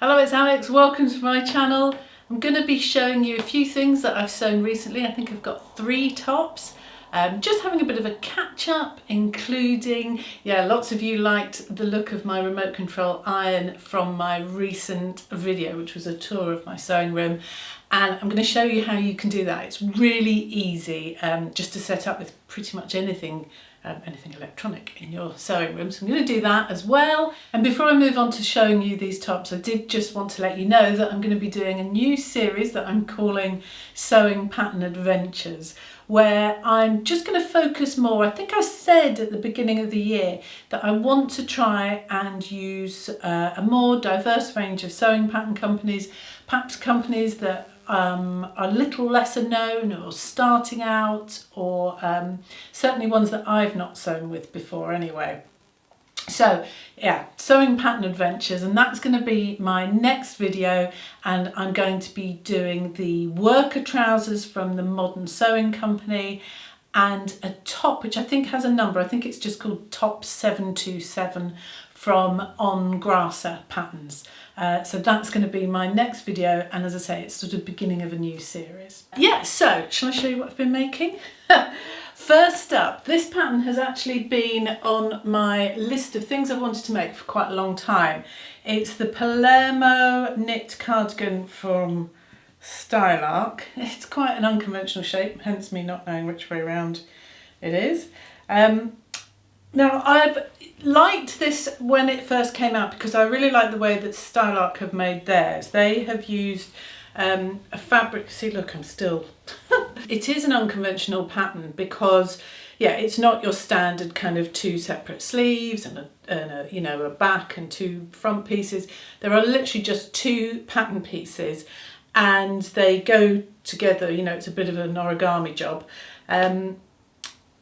Hello, it's Alex. Welcome to my channel. I'm going to be showing you a few things that I've sewn recently. I think I've got 3 tops. Just having a bit of a catch up, including, lots of you liked the look of my remote control iron from my recent video, which was a tour of my sewing room. And I'm going to show you how you can do that. It's really easy just to set up with pretty much anything electronic in your sewing room. So I'm going to do that as well. And before I move on to showing you these tops, I did just want to let you know that I'm going to be doing a new series that I'm calling Sewing Pattern Adventures, where I'm just going to focus more. I think I said at the beginning of the year that I want to try and use a more diverse range of sewing pattern companies, perhaps companies that are a little lesser known or starting out, or certainly ones that I've not sewn with before anyway. So Sewing Pattern Adventures, and that's going to be my next video, and I'm going to be doing the worker trousers from the Modern Sewing Company and a top which I think has a number. I think it's just called Top 727 from Angora patterns. So that's going to be my next video, and as I say, it's sort of beginning of a new series. So shall I show you what I've been making? First up, this pattern has actually been on my list of things I've wanted to make for quite a long time. It's the Palermo knit cardigan from Stylark. It's quite an unconventional shape, hence me not knowing which way around it is. Now, I've liked this when it first came out because I really like the way that Stylark have made theirs. They have used a fabric, see look, I'm still... It is an unconventional pattern because, it's not your standard kind of 2 separate sleeves and a back and 2 front pieces. There are literally just 2 pattern pieces and they go together, it's a bit of an origami job. And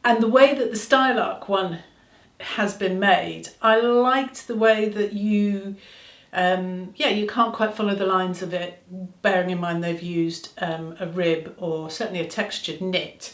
the way that the Stylark one has been made, I liked the way that you can't quite follow the lines of it, bearing in mind they've used a rib or certainly a textured knit.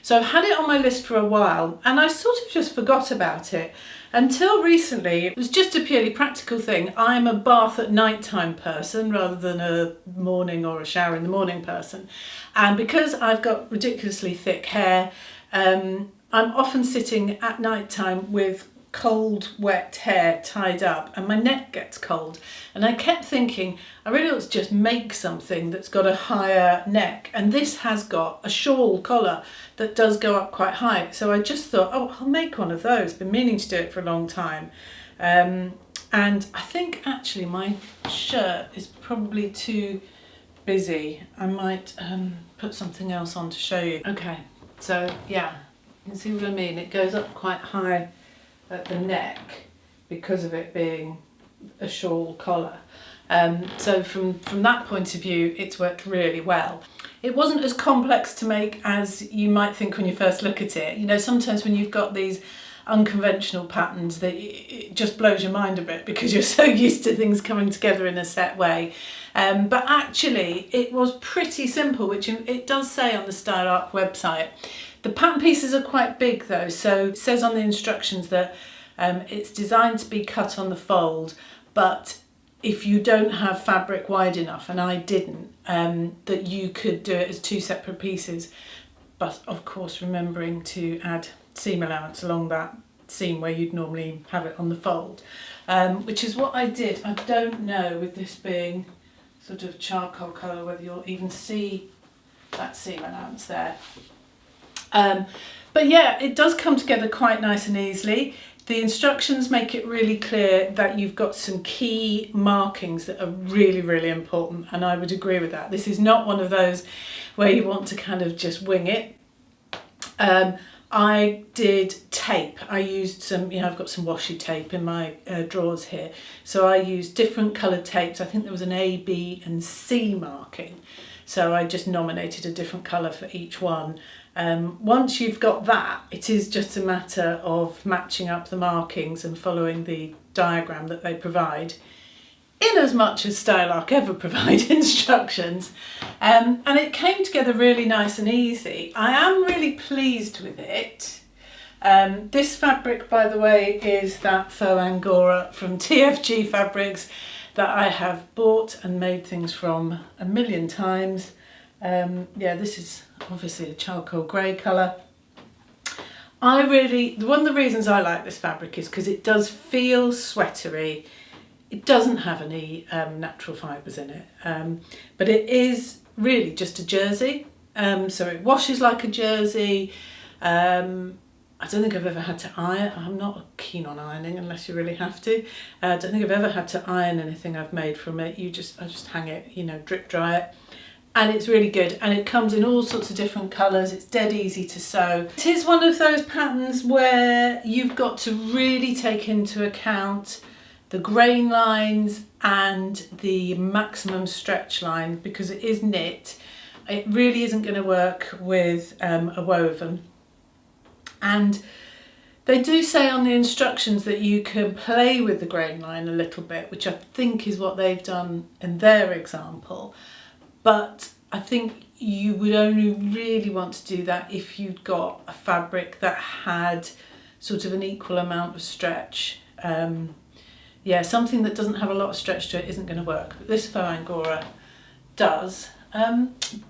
So I've had it on my list for a while and I sort of just forgot about it until recently. It was just a purely practical thing. I'm a bath at night time person rather than a morning or a shower in the morning person, and because I've got ridiculously thick hair, I'm often sitting at night time with cold, wet hair tied up and my neck gets cold. And I kept thinking, I really ought to just make something that's got a higher neck. And this has got a shawl collar that does go up quite high. So I just thought, I'll make one of those. Been meaning to do it for a long time. And I think actually my shirt is probably too busy. I might put something else on to show you. Okay, so you can see what I mean. It goes up quite high at the neck because of it being a shawl collar. So from that point of view, it's worked really well. It wasn't as complex to make as you might think when you first look at it. Sometimes when you've got these unconventional patterns, that it just blows your mind a bit because you're so used to things coming together in a set way. But actually, it was pretty simple, which it does say on the Stylark website. The pattern pieces are quite big though, so it says on the instructions that it's designed to be cut on the fold, but if you don't have fabric wide enough, and I didn't, that you could do it as 2 separate pieces, but of course remembering to add seam allowance along that seam where you'd normally have it on the fold, which is what I did. I don't know, with this being sort of charcoal colour, whether you'll even see that seam allowance there. But it does come together quite nice and easily. The instructions make it really clear that you've got some key markings that are really, really important, and I would agree with that. This is not one of those where you want to kind of just wing it. I did tape. I used some, I've got some washi tape in my drawers here. So I used different coloured tapes. I think there was an A, B and C marking. So I just nominated a different colour for each one. Once you've got that, it is just a matter of matching up the markings and following the diagram that they provide, in as much as Stylark ever provide instructions. And it came together really nice and easy. I am really pleased with it. This fabric, by the way, is that Faux Angora from TFG Fabrics. that I have bought and made things from a million times. Yeah, this is obviously a charcoal grey colour. One of the reasons I like this fabric is because it does feel sweatery. It doesn't have any natural fibres in it, but it is really just a jersey. So it washes like a jersey. I don't think I've ever had to iron. I'm not keen on ironing unless you really have to. I don't think I've ever had to iron anything I've made from it. I just hang it, you know, drip dry it. And it's really good, and it comes in all sorts of different colours. It's dead easy to sew. It is one of those patterns where you've got to really take into account the grain lines and the maximum stretch line, because it is knit. It really isn't going to work with a woven. And they do say on the instructions that you can play with the grain line a little bit, which I think is what they've done in their example. But I think you would only really want to do that if you'd got a fabric that had sort of an equal amount of stretch. Yeah, something that doesn't have a lot of stretch to it isn't going to work. But this Faux Angora does.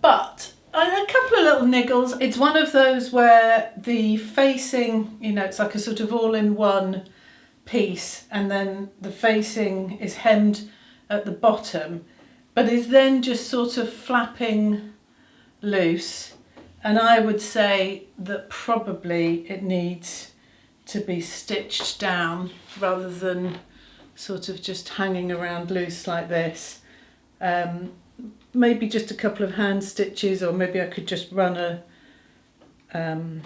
But a couple of little niggles. It's one of those where the facing, you know, it's like a sort of all-in-one piece, and then the facing is hemmed at the bottom, but is then just sort of flapping loose. And I would say that probably it needs to be stitched down rather than sort of just hanging around loose like this. Maybe just a couple of hand stitches, or maybe I could just run run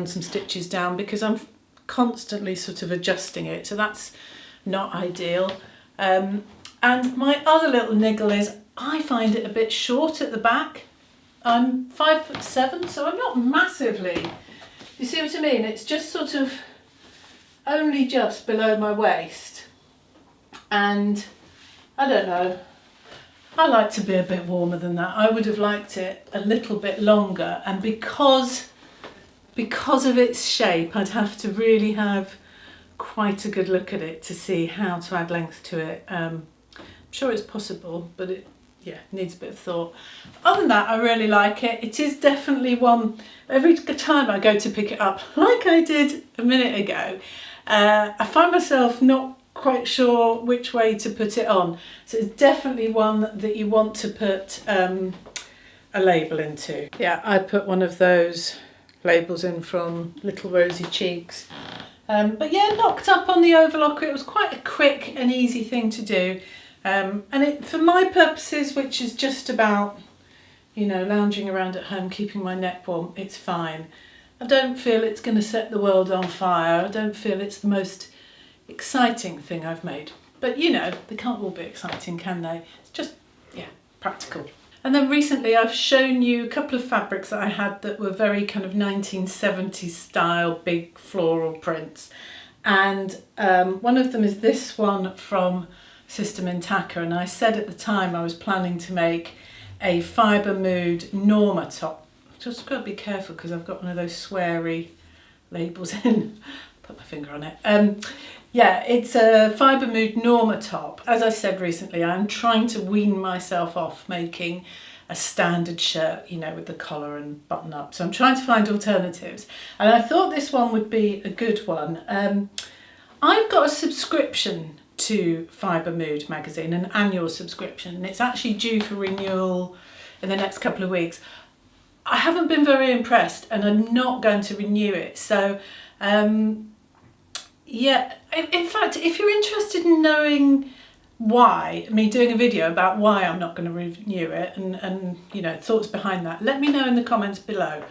some stitches down, because I'm constantly sort of adjusting it, so that's not ideal. And my other little niggle is I find it a bit short at the back. I'm 5'7", so I'm not massively, you see what I mean? It's just sort of only just below my waist, and I don't know, I like to be a bit warmer than that. I would have liked it a little bit longer, and because of its shape, I'd have to really have quite a good look at it to see how to add length to it. I'm sure it's possible, but it needs a bit of thought. Other than that, I really like it. It is definitely one, every time I go to pick it up, like I did a minute ago, I find myself not quite sure which way to put it on. So it's definitely one that you want to put a label into. Yeah, I put one of those labels in from Little Rosy Cheeks. But yeah, knocked up on the overlocker. It was quite a quick and easy thing to do. And it, for my purposes, which is just about, you know, lounging around at home, keeping my neck warm, it's fine. I don't feel it's going to set the world on fire. I don't feel it's the most exciting thing I've made. But you know, they can't all be exciting, can they? It's just, yeah, practical. And then recently I've shown you a couple of fabrics that I had that were very kind of 1970s style, big floral prints. And one of them is this one from Sister Mintaka, and I said at the time I was planning to make a Fibremood Norma top. Just got to be careful because I've got one of those sweary labels in. Put my finger on it. Yeah, it's a Fibremood Norma top. As I said recently, I'm trying to wean myself off making a standard shirt, you know, with the collar and button up. So I'm trying to find alternatives. And I thought this one would be a good one. I've got a subscription to Fibremood magazine, an annual subscription, and it's actually due for renewal in the next couple of weeks. I haven't been very impressed, and I'm not going to renew it. So yeah, in fact, if you're interested in knowing why, me doing a video about why I'm not going to renew it, and you know, thoughts behind that, let me know in the comments below.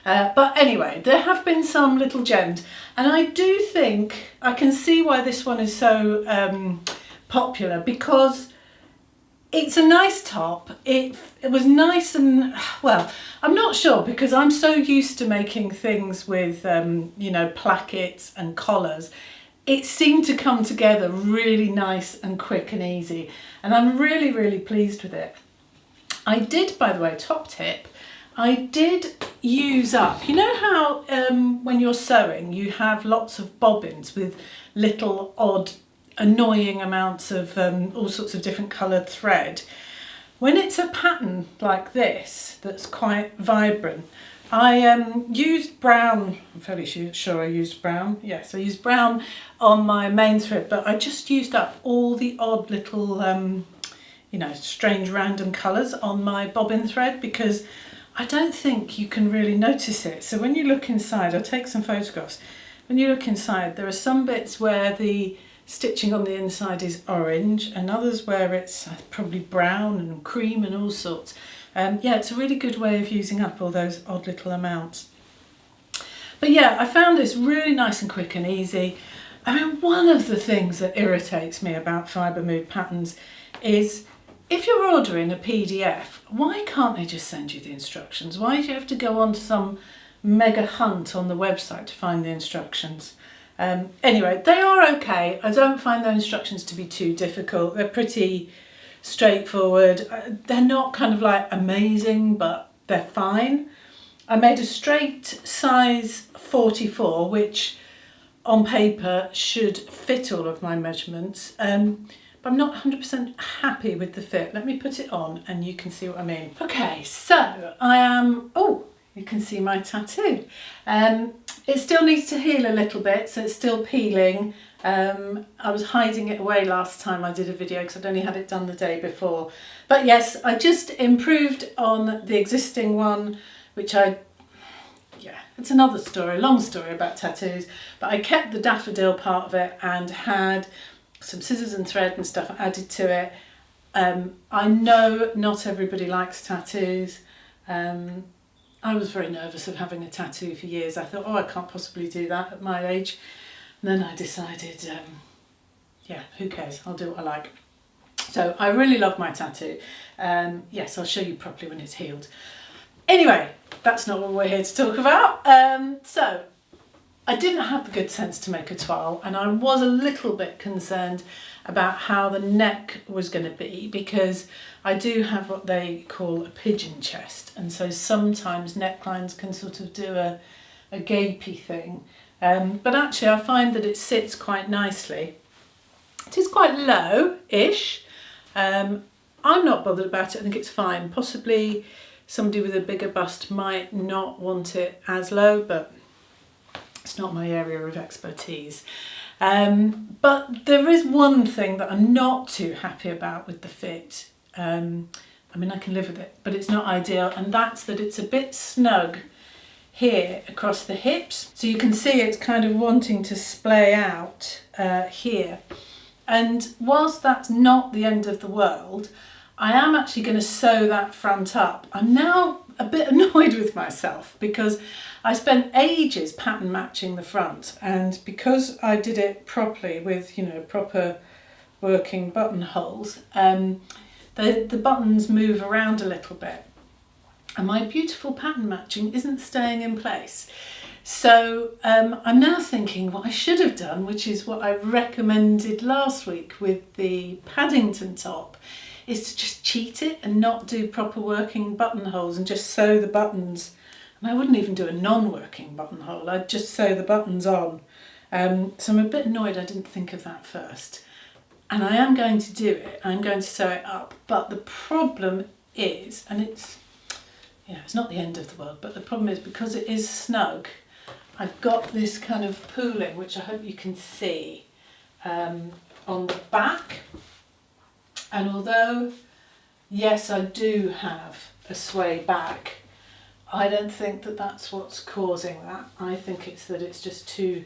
But anyway, there have been some little gems, and I do think I can see why this one is so popular, because it's a nice top. It was nice, and well, I'm not sure, because I'm so used to making things with you know, plackets and collars. It seemed to come together really nice and quick and easy, and I'm really, really pleased with it. I did, by the way, top tip, I did use up, you know how when you're sewing you have lots of bobbins with little odd annoying amounts of all sorts of different coloured thread. When it's a pattern like this that's quite vibrant, I used brown. I'm fairly sure I used brown. Yes, I used brown on my main thread, but I just used up all the odd little you know, strange random colours on my bobbin thread, because I don't think you can really notice it. So when you look inside, I'll take some photographs. When you look inside, there are some bits where the stitching on the inside is orange and others where it's probably brown and cream and all sorts. Yeah, it's a really good way of using up all those odd little amounts. But yeah, I found this really nice and quick and easy. I mean, one of the things that irritates me about Fibremood patterns is if you're ordering a PDF, why can't they just send you the instructions? Why do you have to go on to some mega hunt on the website to find the instructions? Anyway, they are okay. I don't find the instructions to be too difficult. They're pretty straightforward. They're not kind of like amazing, but they're fine. I made a straight size 44, which on paper should fit all of my measurements. But I'm not 100% happy with the fit. Let me put it on and you can see what I mean. Okay, so I am, oh, you can see my tattoo. It still needs to heal a little bit, so it's still peeling. I was hiding it away last time I did a video because I'd only had it done the day before. But yes, I just improved on the existing one, which yeah, it's another story, long story about tattoos. But I kept the daffodil part of it and had some scissors and thread and stuff added to it. I know not everybody likes tattoos. I was very nervous of having a tattoo for years. I thought, oh, I can't possibly do that at my age. And then I decided, yeah, who cares? I'll do what I like. So I really love my tattoo. Yes, I'll show you properly when it's healed. Anyway, that's not what we're here to talk about. So I didn't have the good sense to make a toile, and I was a little bit concerned about how the neck was going to be, because I do have what they call a pigeon chest, and so sometimes necklines can sort of do a gapey thing. But actually I find that it sits quite nicely. It is quite low-ish. I'm not bothered about it, I think it's fine. Possibly somebody with a bigger bust might not want it as low, but it's not my area of expertise. But there is one thing that I'm not too happy about with the fit. I mean, I can live with it, but it's not ideal, and that's that it's a bit snug here across the hips. So you can see it's kind of wanting to splay out here. And whilst that's not the end of the world, I am actually going to sew that front up. I'm now a bit annoyed with myself because I spent ages pattern matching the front, and because I did it properly with, you know, proper working buttonholes, the buttons move around a little bit and my beautiful pattern matching isn't staying in place. So I'm now thinking what I should have done, which is what I recommended last week with the Paddington top, is to just cheat it and not do proper working buttonholes and just sew the buttons. And I wouldn't even do a non-working buttonhole, I'd just sew the buttons on. So I'm a bit annoyed I didn't think of that first. And I am going to do it, I'm going to sew it up, but the problem is, and it's, you know, it's not the end of the world, but the problem is because it is snug, I've got this kind of pooling, which I hope you can see, on the back. And although, yes, I do have a sway back, I don't think that that's what's causing that. I think it's that it's just too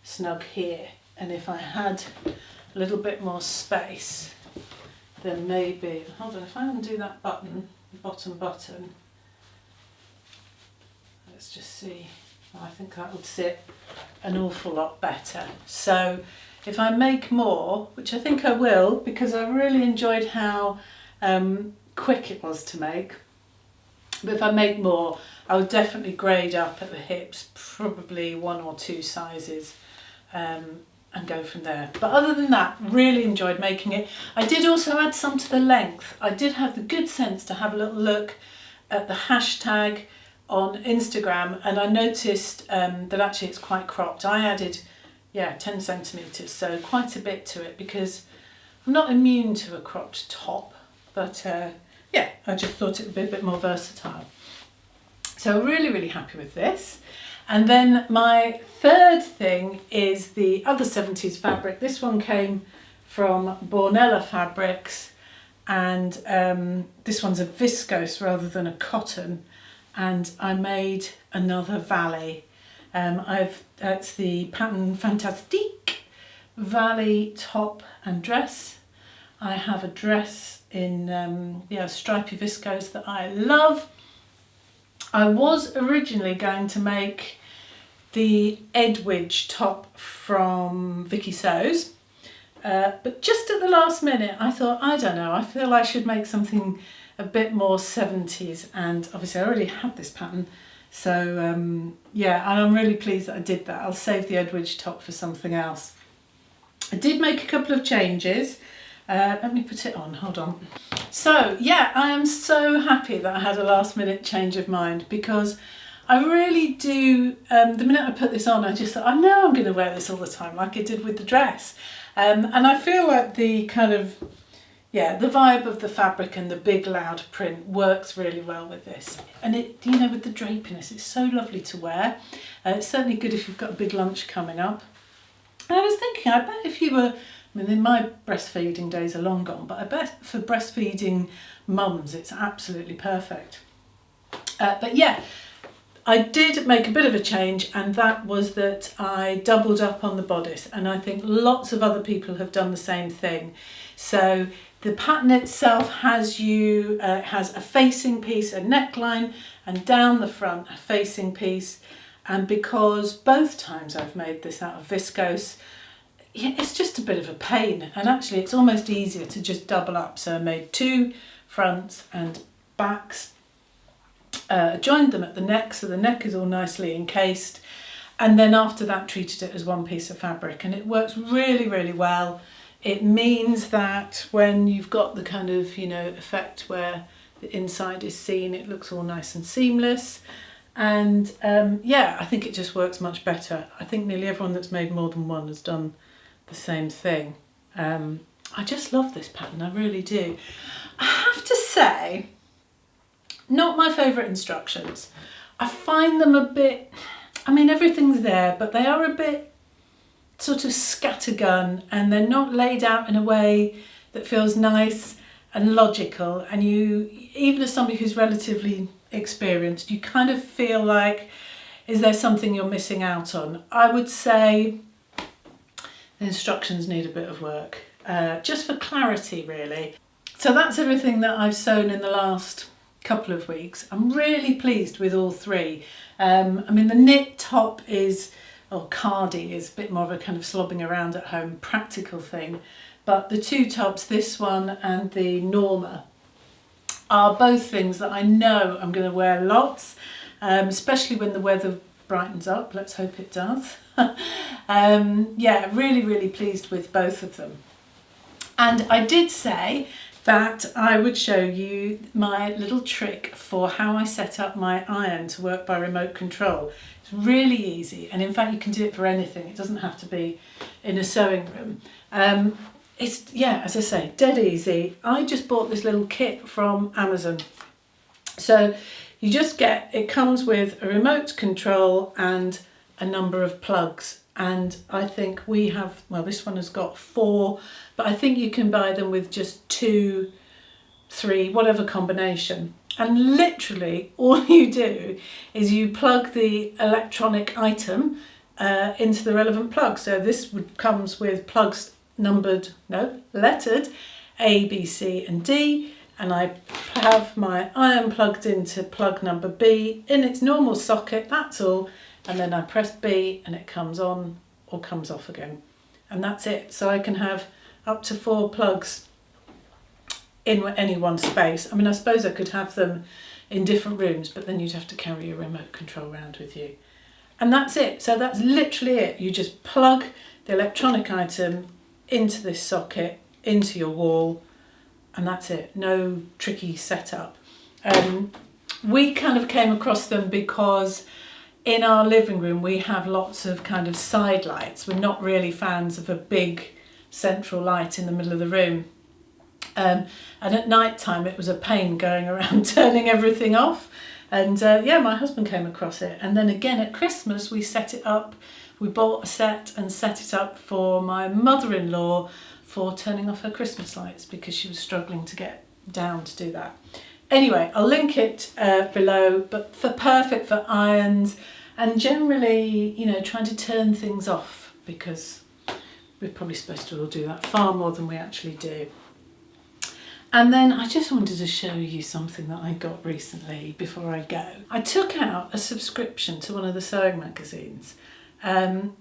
snug here. And if I had a little bit more space, then maybe, hold on, if I undo that button, the bottom button, let's just see. I think that would sit an awful lot better. So if I make more, which I think I will, because I really enjoyed how quick it was to make, but if I make more, I would definitely grade up at the hips, probably 1 or 2 sizes, and go from there. But other than that, really enjoyed making it. I did also add some to the length. I did have the good sense to have a little look at the hashtag on Instagram, and I noticed that actually it's quite cropped. I added yeah, 10 centimetres, so quite a bit to it because I'm not immune to a cropped top, but yeah, I just thought it would be a bit more versatile. So really happy with this. And then my third thing is the other 70s fabric. This one came from Bornella Fabrics, and this one's a viscose rather than a cotton, and I made another Vali. It's the pattern Fantastique Vali top and dress. I have a dress in stripy viscose that I love. I was originally going to make the Edwidge top from Viscose, but just at the last minute I thought, I don't know, I feel I should make something a bit more 70s, and obviously I already had this pattern, so yeah, and I'm really pleased that I did that. I'll save the Edwidge top for something else. I did make a couple of changes. Let me put it on, hold on. So yeah, I am so happy that I had a last minute change of mind, because I really do, the minute I put this on, I just thought, I know I'm going to wear this all the time like I did with the dress. And I feel like the kind of, yeah, the vibe of the fabric and the big loud print works really well with this. And it, you know, with the drapiness, it's so lovely to wear. It's certainly good if you've got a big lunch coming up. And I was thinking, I bet if you were, I mean, my breastfeeding days are long gone, but I bet for breastfeeding mums, it's absolutely perfect. But yeah, I did make a bit of a change, and that was that I doubled up on the bodice, and I think lots of other people have done the same thing. So the pattern itself has has a facing piece, a neckline, and down the front a facing piece. And because both times I've made this out of viscose, yeah, it's just a bit of a pain, and actually it's almost easier to just double up. So I made two fronts and backs, joined them at the neck so the neck is all nicely encased, and then after that treated it as one piece of fabric, and it works really well. It means that when you've got the kind of, you know, effect where the inside is seen, it looks all nice and seamless. And yeah, I think it just works much better. I think nearly everyone that's made more than one has done the same thing. I just love this pattern, I really do. I have to say, not my favourite instructions. I find them a bit, I mean, everything's there, but they are a bit sort of scattergun, and they're not laid out in a way that feels nice and logical. And you, even as somebody who's relatively experienced, you kind of feel like, is there something you're missing out on? I would say the instructions need a bit of work, just for clarity really. So that's everything that I've sewn in the last couple of weeks. I'm really pleased with all three. I mean, the knit top is, or cardi, is a bit more of a kind of slobbing around at home practical thing, but the two tops, this one and the Norma, are both things that I know I'm going to wear lots, especially when the weather brightens up. Let's hope it does. Yeah, really pleased with both of them. And I did say that I would show you my little trick for how I set up my iron to work by remote control. It's really easy, and in fact you can do it for anything. It doesn't have to be in a sewing room. It's, yeah, as I say, dead easy. I just bought this little kit from Amazon. So you just get, it comes with a remote control and a number of plugs. And I think we have, well, this one has got 4, but I think you can buy them with just 2, 3, whatever combination. And literally all you do is you plug the electronic item into the relevant plug. So this comes with plugs lettered A, B, C and D, and I have my iron plugged into plug number B in its normal socket, that's all, and then I press B and it comes on or comes off again, and that's it. So I can have up to 4 plugs in any one space. I mean, I suppose I could have them in different rooms, but then you'd have to carry your remote control around with you, and that's it. So that's literally it. You just plug the electronic item into this socket, into your wall, and that's it. No tricky setup. We kind of came across them because in our living room we have lots of kind of side lights. We're not really fans of a big central light in the middle of the room. And at night time it was a pain going around turning everything off. And yeah, my husband came across it. And then again at Christmas we set it up. We bought a set and set it up for my mother-in-law for turning off her Christmas lights because she was struggling to get down to do that. Anyway, I'll link it below, but perfect for irons and generally, you know, trying to turn things off, because we're probably supposed to all do that far more than we actually do. And then I just wanted to show you something that I got recently before I go. I took out a subscription to one of the sewing magazines, and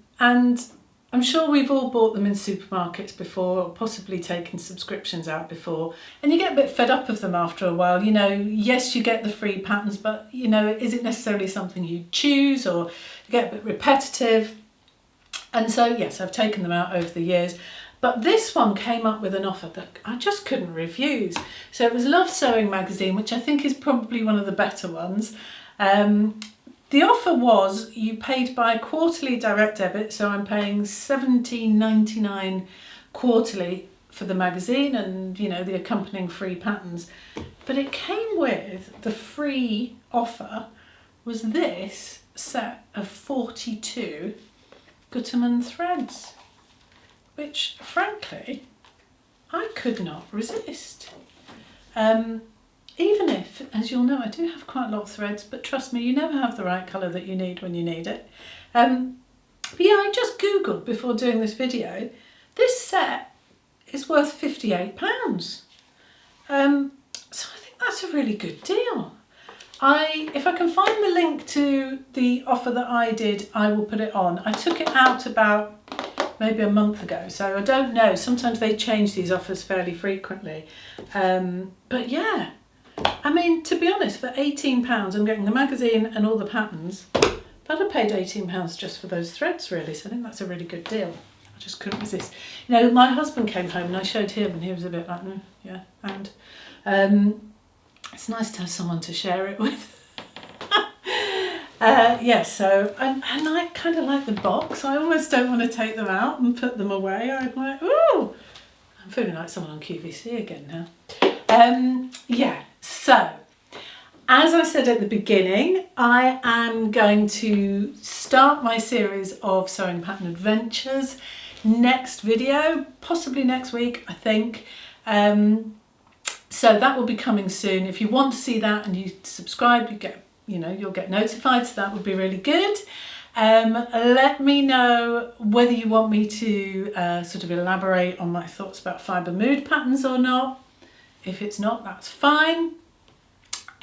I'm sure we've all bought them in supermarkets before, or possibly taken subscriptions out before, and you get a bit fed up of them after a while. You know, yes, you get the free patterns, but you know, is it necessarily something you choose, or you get a bit repetitive? And so yes, I've taken them out over the years. But this one came up with an offer that I just couldn't refuse. So it was Love Sewing magazine, which I think is probably one of the better ones. The offer was you paid by quarterly direct debit, so I'm paying £17.99 quarterly for the magazine and, you know, the accompanying free patterns. But it came with the free offer was this set of 42 Gutermann threads, which frankly I could not resist. Even if, as you'll know, I do have quite a lot of threads, but trust me, you never have the right colour that you need when you need it. But yeah, I just googled before doing this video. This set is worth £58. So I think that's a really good deal. If I can find the link to the offer that I did, I will put it on. I took it out about maybe a month ago, so I don't know. Sometimes they change these offers fairly frequently. But yeah, I mean, to be honest, for £18, I'm getting the magazine and all the patterns. But I paid £18 just for those threads, really, so I think that's a really good deal. I just couldn't resist. You know, my husband came home and I showed him and he was a bit like, yeah, and it's nice to have someone to share it with. Yeah, so, and I kind of like the box. I almost don't want to take them out and put them away. I'm like, ooh, I'm feeling like someone on QVC again now. Yeah, so, as I said at the beginning, I am going to start my series of sewing pattern adventures next video, possibly next week, I think. So that will be coming soon. If you want to see that and you subscribe, you'll get notified, so that would be really good. Let me know whether you want me to sort of elaborate on my thoughts about Fibremood patterns or not. If it's not, that's fine.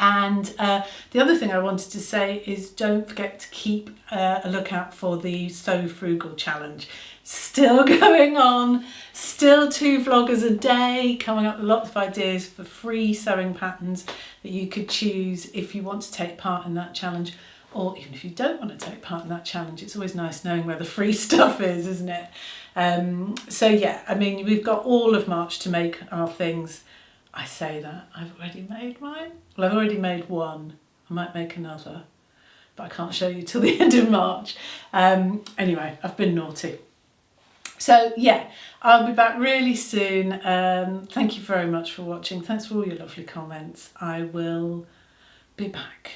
And the other thing I wanted to say is don't forget to keep a lookout for the Sew Frugal Challenge. Still going on, still 2 vloggers a day, coming up with lots of ideas for free sewing patterns that you could choose if you want to take part in that challenge, or even if you don't want to take part in that challenge. It's always nice knowing where the free stuff is, isn't it? So yeah, I mean, we've got all of March to make our things. I say that, I've already made mine. Well, I've already made one. I might make another, but I can't show you till the end of March. Anyway, I've been naughty. So yeah, I'll be back really soon. Thank you very much for watching. Thanks for all your lovely comments. I will be back.